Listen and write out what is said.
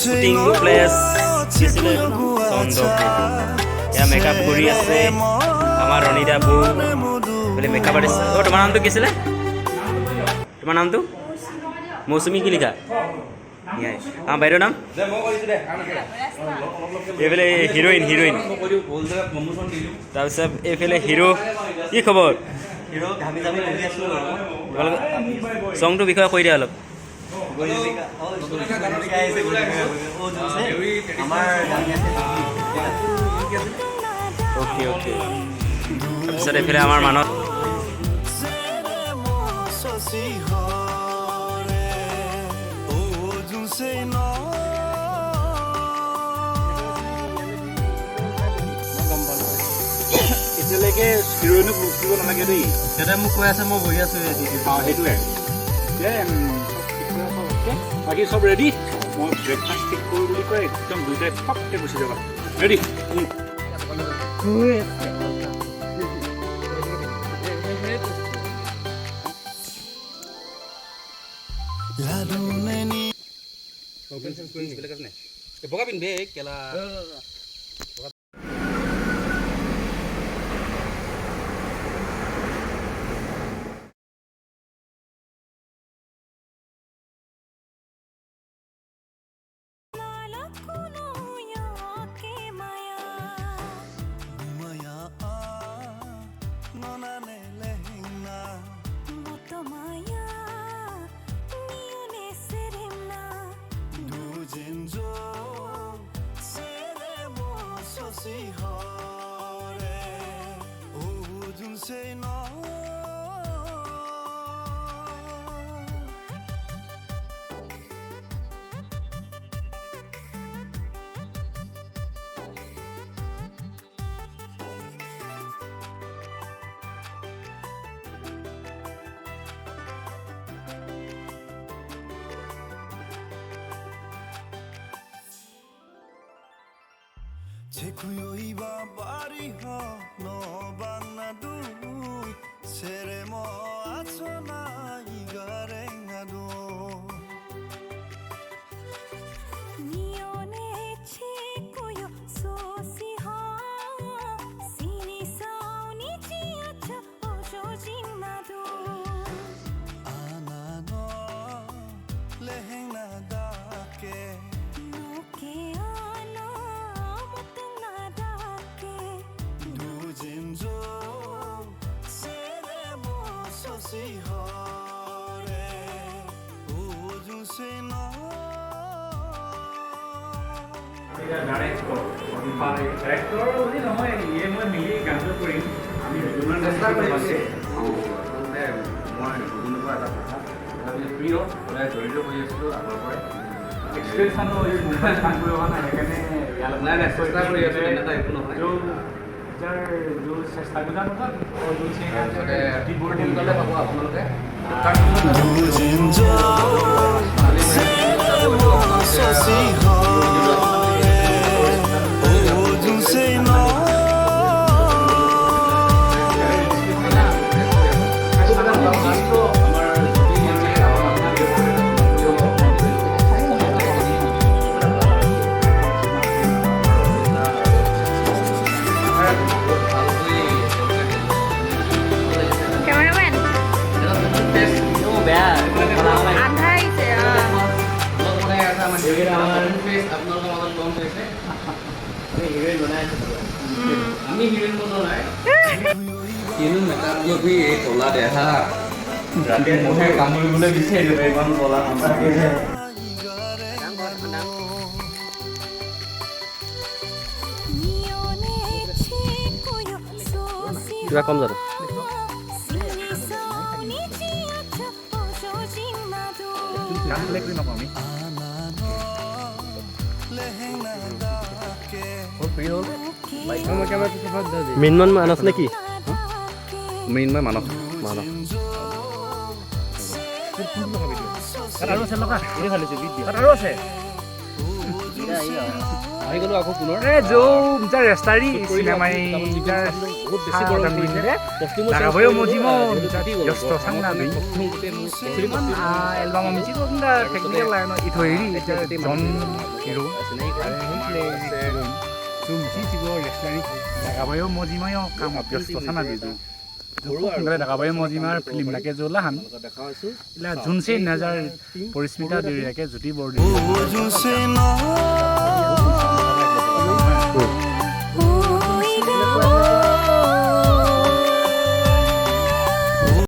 shooting place দিছিলে চন্দ্ৰপুৰ এয়া makeup কৰি আছে আমাৰ ৰণীদা বৌ বোলে মেকআপ আৰ্টিষ্ট তোমাৰ নামটো কি আছিলে তোমাৰ নামটো মৌচুমী কি লিখা বাইদেউৰ নাম এইফালে হিৰইন তাৰপিছত এইফালে হিৰো কি খবৰ চংটোৰ বিষয়ে কৈ দিয়া অলপ অ'কে তাৰপিছত এইফালে আমাৰ মানত এতিয়ালৈকে হিৰইনক বুজিব নালাগে দেই সিহঁতে মোক কৈ আছে মই বহি আছোঁ সেইটোৱে বাকী চব ৰেডি মই ব্ৰেকফাষ্ট ঠিক কৰোঁ বুলি কয় একদম দুইটাই ফককৈ গুচি যাবা ৰেডি বগা পিন্ধে কেলা Chekuyoiba bariho no banadu seremo achona igarengado nione chekuyo sosi ha sini sauni chiacha oshojinadu anano lehena dake noke director বুলি নহয় ইয়ে মই মিলি গানটো কৰিম আমি দুজনমান চেষ্টা কৰি আছে মই বুজি নোপোৱা এটা কথা প্ৰিয় সদায় জড়িত হৈ আছিলোঁ আগৰ পৰাই এক্সপিৰিয়েঞ্চনো এই মোবাইল কাম কৰিব হোৱা নাই সেইকাৰণে নাই চেষ্টা কৰি আছোঁ এটা একো নহয় जो চেষ্টা গুজাৰ নহয় जो কিবোৰ্ড সোনকালে পাব আপোনালোকে কলা দেখা ৰাতি মহে কামুৰিবলৈ বিচাৰিলে ইমান কলা কিবা কম জানো মেইনমান মানস নেকি মেইনমান মানস আৰু আছে লগা এই ভালিছে ভিডিঅ' আৰু আছে আহি গ'লো আকৌ পুনৰ ए जो जा रेस्टारी सिनेमाय जा বহুত বেছি গৰম পৰিছে কষ্টিউমৰ 나가봐요 모지모 여스터 কষ্টিউমৰ 상나비 ফিল্ম 앨범 미치고 근데 technical line 이토이리 존 히로 좀 지지고 रेस्टारी 나가봐요 모지모요 감 여스터 상나비도 সোনকালে নাগাবাই মজিমাৰ ফিল্ম লাগে জলাহান দেখা হৈছোঁ ইলা জুনছে নজাৰ পৰিস্মিতা দেৰিয়াকে জ্যোতি বৰ্ডি বুঝুছে না